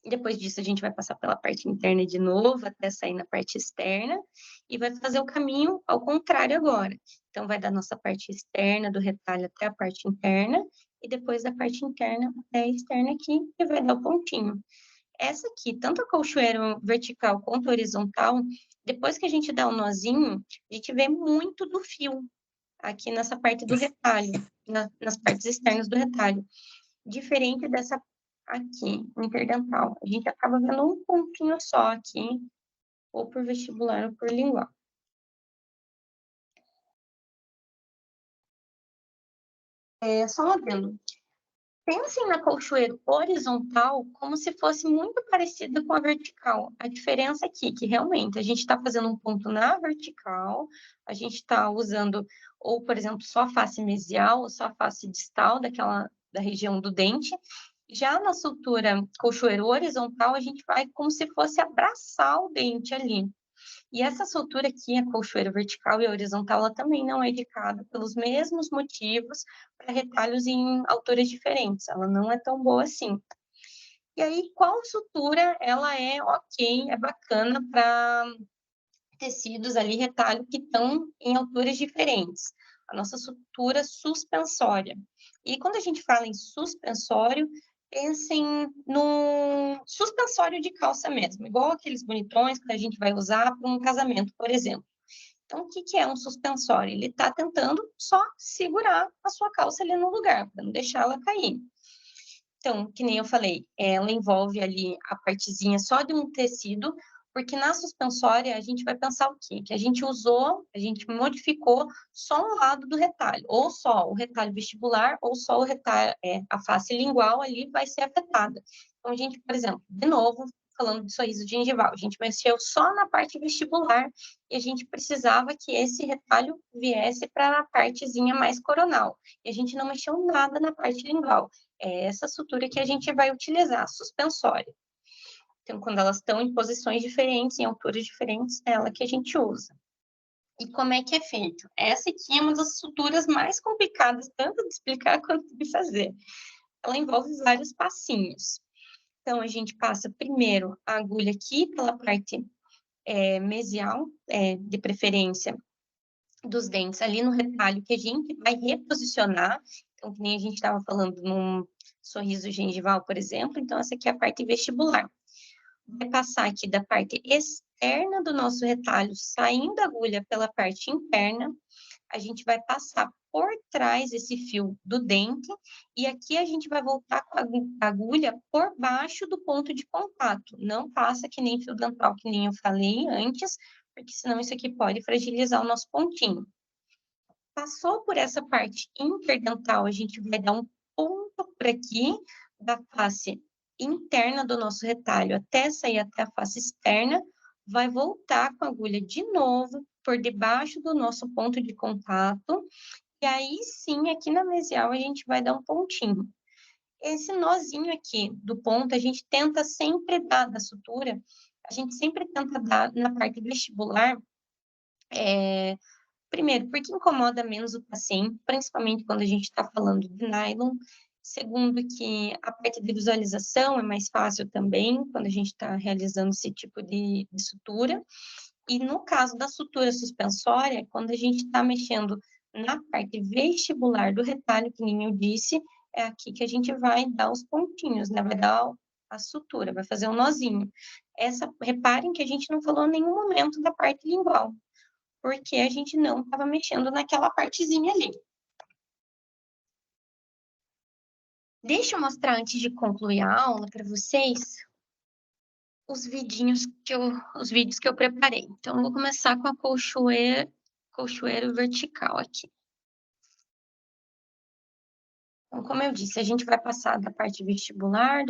e depois disso a gente vai passar pela parte interna de novo, até sair na parte externa, e vai fazer o caminho ao contrário agora. Então, vai da nossa parte externa do retalho até a parte interna, e depois da parte interna até a externa aqui, e vai dar o pontinho. Essa aqui, tanto a colchoeira vertical quanto a horizontal, depois que a gente dá o nozinho, a gente vê muito do fio aqui nessa parte do retalho, nas partes externas do retalho. Diferente dessa aqui, interdental. A gente acaba vendo um pontinho só aqui, ou por vestibular ou por lingual. Só um adendo. Pensem na colchoeira horizontal como se fosse muito parecida com a vertical. A diferença aqui é que realmente a gente está fazendo um ponto na vertical, a gente está usando, ou por exemplo, só a face mesial, ou só a face distal da região do dente. Já na sutura colchoeira horizontal, a gente vai como se fosse abraçar o dente ali. E essa soltura aqui, a colchoeira vertical e horizontal, ela também não é indicada pelos mesmos motivos para retalhos em alturas diferentes. Ela não é tão boa assim. E aí, qual sutura ela é ok, é bacana para tecidos ali, retalho, que estão em alturas diferentes? A nossa sutura suspensória. E quando a gente fala em suspensório, pensem no suspensório de calça mesmo, igual aqueles bonitões que a gente vai usar para um casamento, por exemplo. Então, o que é um suspensório? Ele está tentando só segurar a sua calça ali no lugar, para não deixar ela cair. Então, que nem eu falei, ela envolve ali a partezinha só de um tecido, porque na suspensória a gente vai pensar o quê? Que a gente usou, a gente modificou só um lado do retalho, ou só o retalho vestibular, ou só o retalho, a face lingual ali vai ser afetada. Então, a gente, por exemplo, de novo, falando de sorriso gengival, a gente mexeu só na parte vestibular e a gente precisava que esse retalho viesse para a partezinha mais coronal. E a gente não mexeu nada na parte lingual. É essa sutura que a gente vai utilizar, a suspensória. Então, quando elas estão em posições diferentes, em alturas diferentes, é ela que a gente usa. E como é que é feito? Essa aqui é uma das suturas mais complicadas, tanto de explicar quanto de fazer. Ela envolve vários passinhos. Então, a gente passa primeiro a agulha aqui pela parte mesial, de preferência, dos dentes, ali no retalho, que a gente vai reposicionar. Então, que nem a gente estava falando num sorriso gengival, por exemplo. Então, essa aqui é a parte vestibular. Vai passar aqui da parte externa do nosso retalho, saindo a agulha pela parte interna. A gente vai passar por trás esse fio do dente e aqui a gente vai voltar com a agulha por baixo do ponto de contato. Não passa que nem fio dental, que nem eu falei antes, porque senão isso aqui pode fragilizar o nosso pontinho. Passou por essa parte interdental, a gente vai dar um ponto por aqui da face interna do nosso retalho até sair até a face externa, vai voltar com a agulha de novo por debaixo do nosso ponto de contato, e aí sim, aqui na mesial, a gente vai dar um pontinho. Esse nozinho aqui do ponto, a gente tenta sempre dar da sutura, a gente sempre tenta dar na parte vestibular, primeiro, porque incomoda menos o paciente, principalmente quando a gente está falando de nylon. Segundo, que a parte de visualização é mais fácil também, quando a gente está realizando esse tipo de sutura. E no caso da sutura suspensória, quando a gente está mexendo na parte vestibular do retalho, que nem eu disse, é aqui que a gente vai dar os pontinhos, né? Vai dar a sutura, vai fazer um nozinho. Reparem que a gente não falou em nenhum momento da parte lingual, porque a gente não estava mexendo naquela partezinha ali. Deixa eu mostrar, antes de concluir a aula para vocês, os vídeos que eu preparei. Então, eu vou começar com a colchoeiro vertical aqui. Então, como eu disse, a gente vai passar da parte vestibular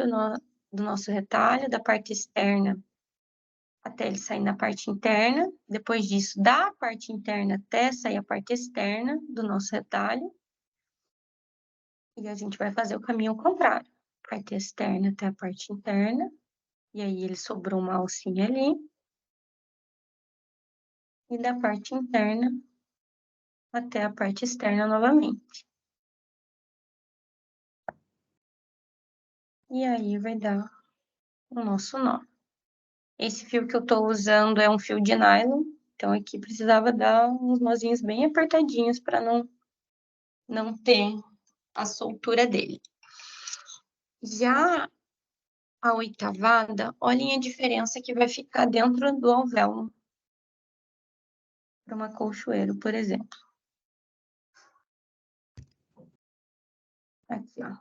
do nosso retalho, da parte externa até ele sair na parte interna. Depois disso, da parte interna até sair a parte externa do nosso retalho. E a gente vai fazer o caminho contrário. Parte externa até a parte interna. E aí, ele sobrou uma alcinha ali. E da parte interna até a parte externa novamente. E aí, vai dar o nosso nó. Esse fio que eu tô usando é um fio de nylon. Então, aqui precisava dar uns nozinhos bem apertadinhos para não ter a soltura dele. Já a oitavada, olhem a diferença que vai ficar dentro do alvéolo para uma colchoeiro, por exemplo. Aqui, ó.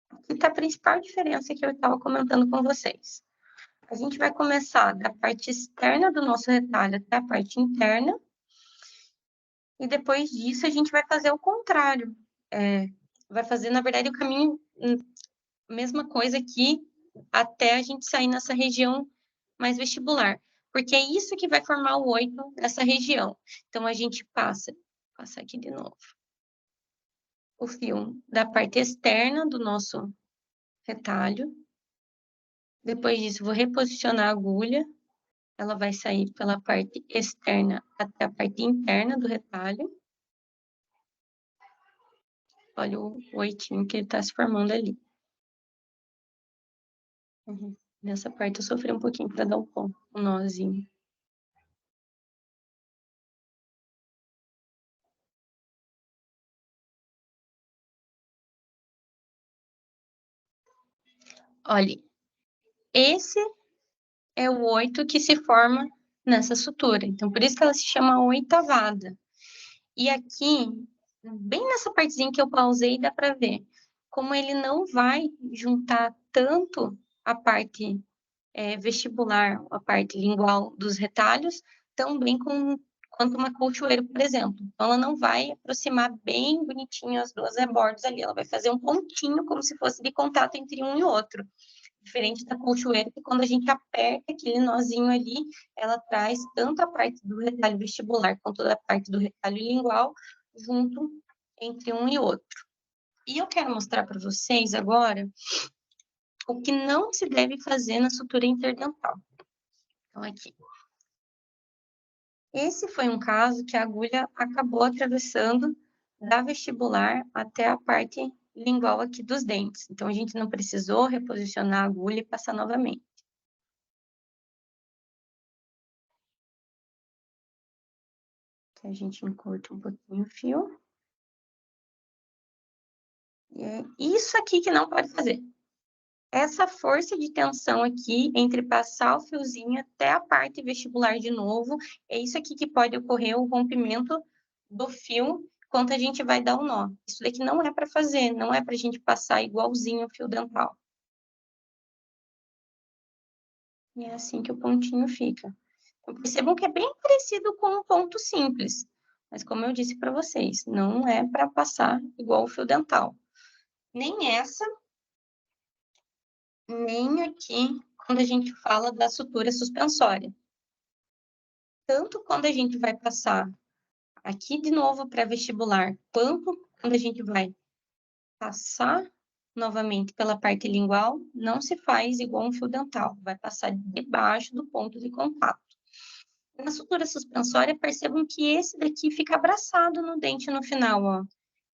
Aqui está a principal diferença que eu estava comentando com vocês. A gente vai começar da parte externa do nosso retalho até a parte interna. E depois disso, a gente vai fazer o contrário. vai fazer, na verdade, o caminho, mesma coisa aqui, até a gente sair nessa região mais vestibular, porque é isso que vai formar o 8 nessa região. Então, a gente passa aqui de novo, o fio da parte externa do nosso retalho. Depois disso, vou reposicionar a agulha, ela vai sair pela parte externa até a parte interna do retalho. Olha o 8 que ele está se formando ali. Nessa parte eu sofri um pouquinho para dar um nozinho. Olha, esse é o 8 que se forma nessa sutura. Então, por isso que ela se chama oitavada. E aqui, bem nessa partezinha que eu pausei, dá para ver como ele não vai juntar tanto a parte vestibular, a parte lingual dos retalhos, tão bem quanto uma colchoeiro, por exemplo. Então, ela não vai aproximar bem bonitinho as duas rebordos ali. Ela vai fazer um pontinho, como se fosse de contato entre um e outro. Diferente da colchoeira, que quando a gente aperta aquele nozinho ali, ela traz tanto a parte do retalho vestibular quanto a parte do retalho lingual junto entre um e outro. E eu quero mostrar para vocês agora o que não se deve fazer na sutura interdental. Então, aqui. Esse foi um caso que a agulha acabou atravessando da vestibular até a parte lingual aqui dos dentes. Então, a gente não precisou reposicionar a agulha e passar novamente. Aqui a gente encurta um pouquinho o fio. E é isso aqui que não pode fazer. Essa força de tensão aqui, entre passar o fiozinho até a parte vestibular de novo, é isso aqui que pode ocorrer o rompimento do fio enquanto a gente vai dar o nó. Isso daqui não é para fazer, não é para a gente passar igualzinho o fio dental. E é assim que o pontinho fica. Então, percebam que é bem parecido com um ponto simples, mas como eu disse para vocês, não é para passar igual o fio dental. Nem essa, nem aqui, quando a gente fala da sutura suspensória. Tanto quando a gente vai passar aqui de novo para vestibular, quanto quando a gente vai passar novamente pela parte lingual, não se faz igual um fio dental, vai passar debaixo do ponto de contato. Na sutura suspensória, percebam que esse daqui fica abraçado no dente no final, ó.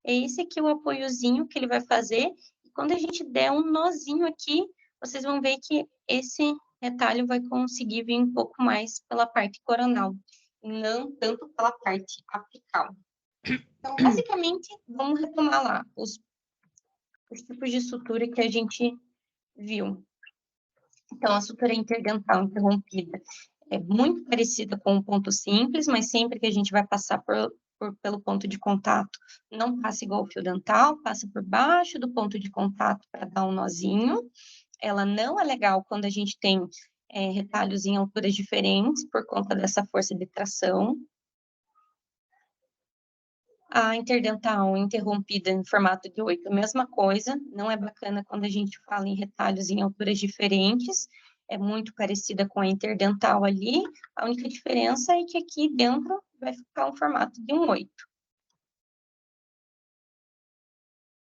É esse aqui o apoiozinho que ele vai fazer, e quando a gente der um nozinho aqui, vocês vão ver que esse retalho vai conseguir vir um pouco mais pela parte coronal, não tanto pela parte apical. Então, basicamente, vamos retomar lá os tipos de sutura que a gente viu. Então, a sutura interdental interrompida é muito parecida com o ponto simples, mas sempre que a gente vai passar pelo ponto de contato, não passa igual o fio dental, passa por baixo do ponto de contato para dar um nozinho. Ela não é legal quando a gente tem retalhos em alturas diferentes, por conta dessa força de tração. A interdental interrompida em formato de 8, a mesma coisa, não é bacana quando a gente fala em retalhos em alturas diferentes, é muito parecida com a interdental ali, a única diferença é que aqui dentro vai ficar um formato de um 8.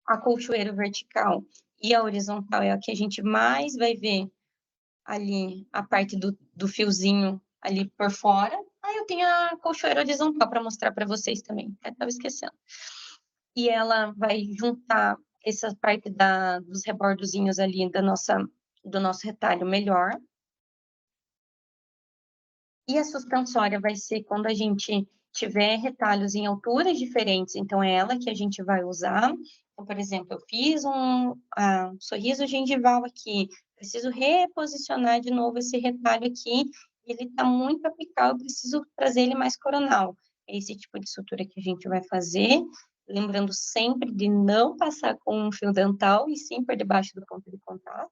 A colchoeira vertical e a horizontal é a que a gente mais vai ver ali, a parte do fiozinho ali por fora. Aí eu tenho a colchoeira horizontal para mostrar para vocês também, até estava esquecendo. E ela vai juntar essa parte dos rebordozinhos ali do nosso retalho melhor. E a suspensória vai ser quando a gente tiver retalhos em alturas diferentes, então é ela que a gente vai usar. Então, por exemplo, eu fiz um sorriso gengival aqui, preciso reposicionar de novo esse retalho aqui, ele está muito apical, eu preciso trazer ele mais coronal. É esse tipo de sutura que a gente vai fazer, lembrando sempre de não passar com um fio dental, e sim por debaixo do ponto de contato.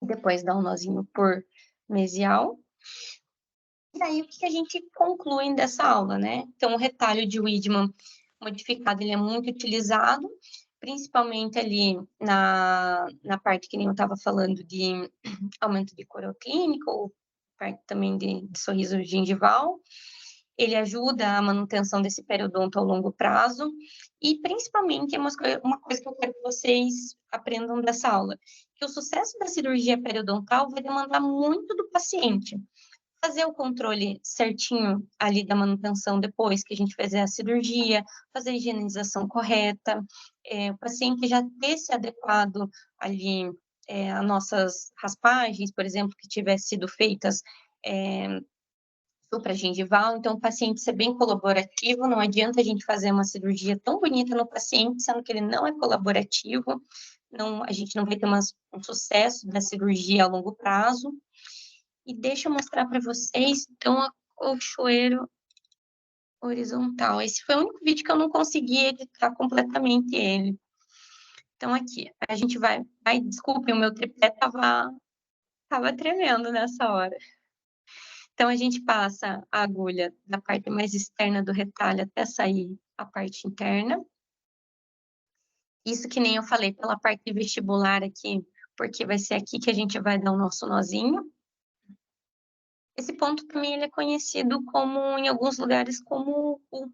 Depois dá um nozinho por mesial. E aí, o que a gente conclui dessa aula, né? Então, o retalho de Wiedemann modificado, ele é muito utilizado, principalmente ali na parte que nem eu estava falando de aumento de corioclínico, ou parte também de sorriso gengival. Ele ajuda a manutenção desse periodonto ao longo prazo e, principalmente, é uma coisa que eu quero que vocês aprendam dessa aula, que o sucesso da cirurgia periodontal vai demandar muito do paciente. Fazer o controle certinho ali da manutenção depois que a gente fizer a cirurgia, fazer a higienização correta, o paciente já ter se adequado ali a nossas raspagens, por exemplo, que tivessem sido feitas supragengival, então o paciente ser bem colaborativo, não adianta a gente fazer uma cirurgia tão bonita no paciente, sendo que ele não é colaborativo, a gente não vai ter um sucesso da cirurgia a longo prazo. E deixa eu mostrar para vocês, então, a colchoeiro horizontal. Esse foi o único vídeo que eu não consegui editar completamente ele. Então, aqui, a gente vai... Ai, desculpem, o meu tripé tava tremendo nessa hora. Então, a gente passa a agulha da parte mais externa do retalho até sair a parte interna. Isso que nem eu falei pela parte vestibular aqui, porque vai ser aqui que a gente vai dar o nosso nozinho. Esse ponto também ele é conhecido como, em alguns lugares, como U.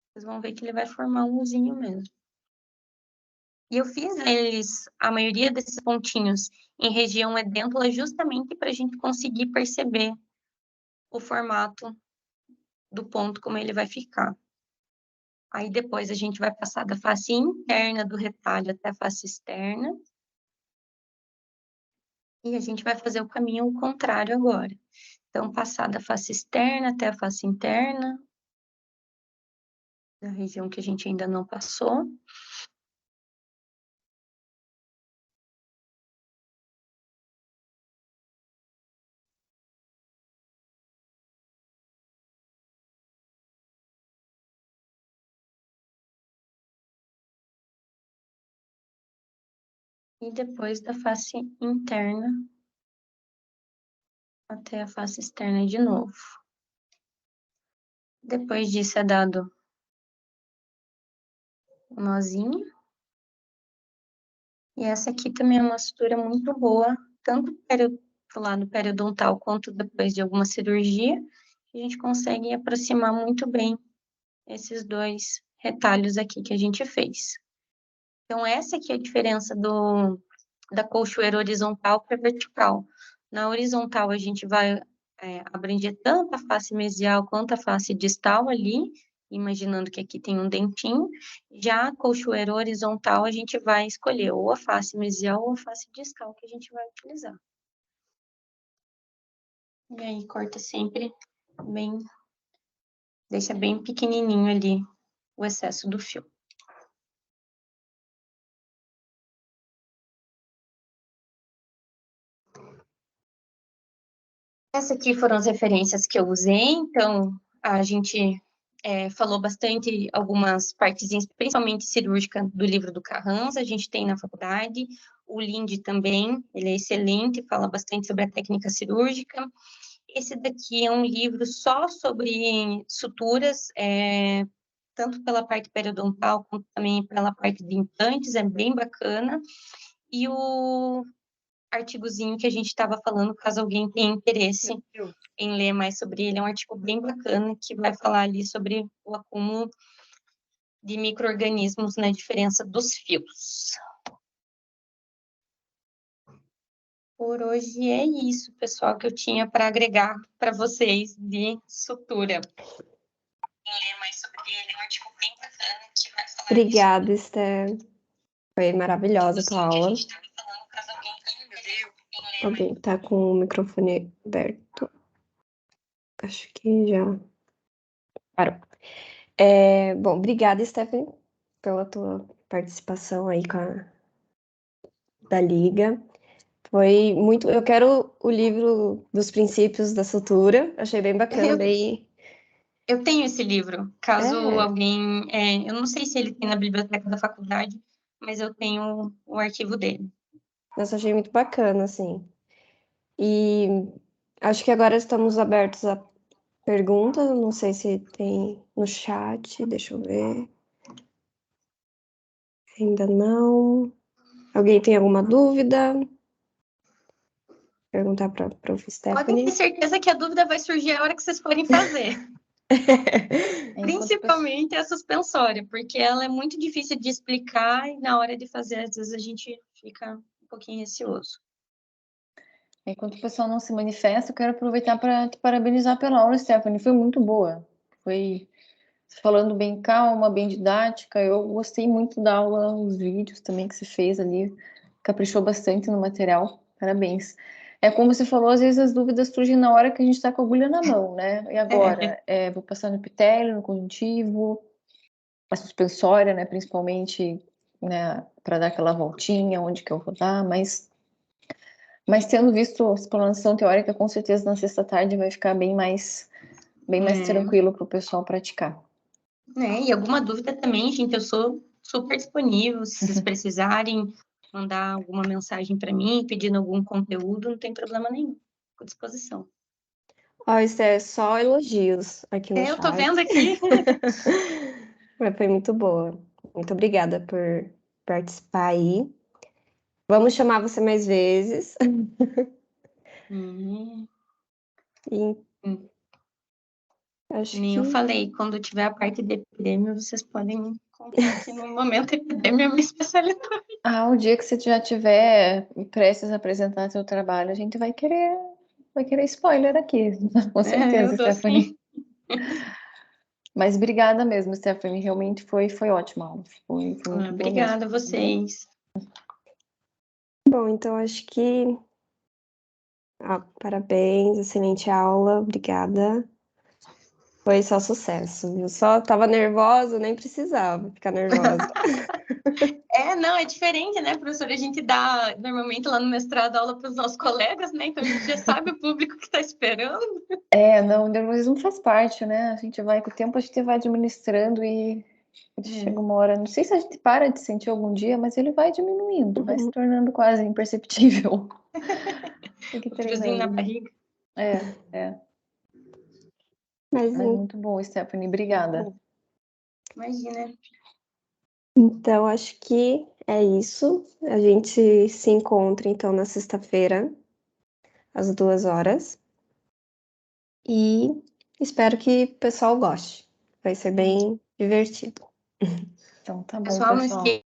Vocês vão ver que ele vai formar um Uzinho mesmo. E eu fiz a maioria desses pontinhos em região edêntula justamente para a gente conseguir perceber o formato do ponto, como ele vai ficar. Aí depois a gente vai passar da face interna do retalho até a face externa. E a gente vai fazer o caminho contrário agora. Então, passar da face externa até a face interna, da região que a gente ainda não passou. E depois da face interna até a face externa de novo. Depois disso é dado um nozinho. E essa aqui também é uma sutura muito boa, tanto pro lado periodontal quanto depois de alguma cirurgia. A gente consegue aproximar muito bem esses dois retalhos aqui que a gente fez. Então, essa aqui é a diferença da colchoeira horizontal para vertical. Na horizontal, a gente vai abranger tanto a face mesial quanto a face distal ali, imaginando que aqui tem um dentinho. Já a colchoeira horizontal, a gente vai escolher ou a face mesial ou a face distal que a gente vai utilizar. E aí, corta sempre bem, deixa bem pequenininho ali o excesso do fio. Essas aqui foram as referências que eu usei, então a gente falou bastante algumas partezinhas, principalmente cirúrgica, do livro do Carranza, a gente tem na faculdade, o Linde também, ele é excelente, fala bastante sobre a técnica cirúrgica. Esse daqui é um livro só sobre suturas, tanto pela parte periodontal, quanto também pela parte de implantes, é bem bacana. E o artigozinho que a gente estava falando, caso alguém tenha interesse em ler mais sobre ele, é um artigo bem bacana que vai falar ali sobre o acúmulo de micro-organismos na diferença dos fios. Por hoje é isso, pessoal, que eu tinha para agregar para vocês de sutura. Ler mais sobre ele, é um artigo bem bacana que vai falar. Obrigada, Esther. Foi maravilhosa a tua aula. Alguém tá com o microfone aberto. Acho que já parou. Bom, obrigada, Stephanie, pela tua participação aí da Liga. Foi muito... Eu quero o livro dos princípios da sutura. Achei bem bacana, bem... Eu tenho esse livro, caso alguém... eu não sei se ele tem na biblioteca da faculdade, mas eu tenho o arquivo dele. Nossa, achei muito bacana, assim. E acho que agora estamos abertos a pergunta, não sei se tem no chat, deixa eu ver. Ainda não. Alguém tem alguma dúvida? Perguntar para a prof. Podem ter Stephanie. certeza que a dúvida vai surgir a hora que vocês forem fazer. Principalmente a suspensória, porque ela é muito difícil de explicar e na hora de fazer, às vezes a gente fica um pouquinho receoso. Enquanto o pessoal não se manifesta, eu quero aproveitar para te parabenizar pela aula, Stephanie. Foi muito boa. Foi falando bem calma, bem didática. Eu gostei muito da aula, os vídeos também que você fez ali. Caprichou bastante no material. Parabéns. É como você falou, às vezes as dúvidas surgem na hora que a gente está com a agulha na mão, né? E agora? Vou passar no epitélio, no conjuntivo, a suspensória, né? Principalmente, né? Para dar aquela voltinha, onde que eu vou dar, mas tendo visto a explanação teórica, com certeza na sexta tarde vai ficar bem mais tranquilo para o pessoal praticar. E alguma dúvida também, gente, eu sou super disponível. Se vocês precisarem mandar alguma mensagem para mim, pedindo algum conteúdo, não tem problema nenhum. Fico à disposição. Ó, isso é só elogios aqui no chat. Eu tô vendo aqui. Mas foi muito boa. Muito obrigada por participar aí. Vamos chamar você mais vezes. E acho Nem que... eu falei, quando tiver a parte de epidemia, vocês podem contar que no momento epidemia é minha especialidade. O dia que você já tiver prestes a apresentar seu trabalho, a gente vai querer spoiler aqui, com certeza, eu dou Stephanie. sim. Mas obrigada mesmo, Stephanie. Realmente foi ótima aula. Foi muito boa Obrigada mesmo. a vocês. Bom, então acho que... parabéns, excelente aula, obrigada. Foi só sucesso, viu? Só tava nervosa, nem precisava ficar nervosa. Não, é diferente, né, professora? A gente dá, normalmente, lá no mestrado, aula para os nossos colegas, né? Então, a gente já sabe o público que está esperando. Não, o nervosismo faz parte, né? A gente vai, com o tempo, a gente vai administrando e chega uma hora, não sei se a gente para de sentir algum dia, mas ele vai diminuindo, vai se tornando quase imperceptível. O friozinho na barriga. Mas muito bom, Stephanie. Obrigada. Imagina. então, acho que é isso. A gente se encontra, então, na sexta-feira, às 2h. E espero que o pessoal goste. Vai ser bem divertido. Então, tá bom, Pessoal, não pessoal. esqueça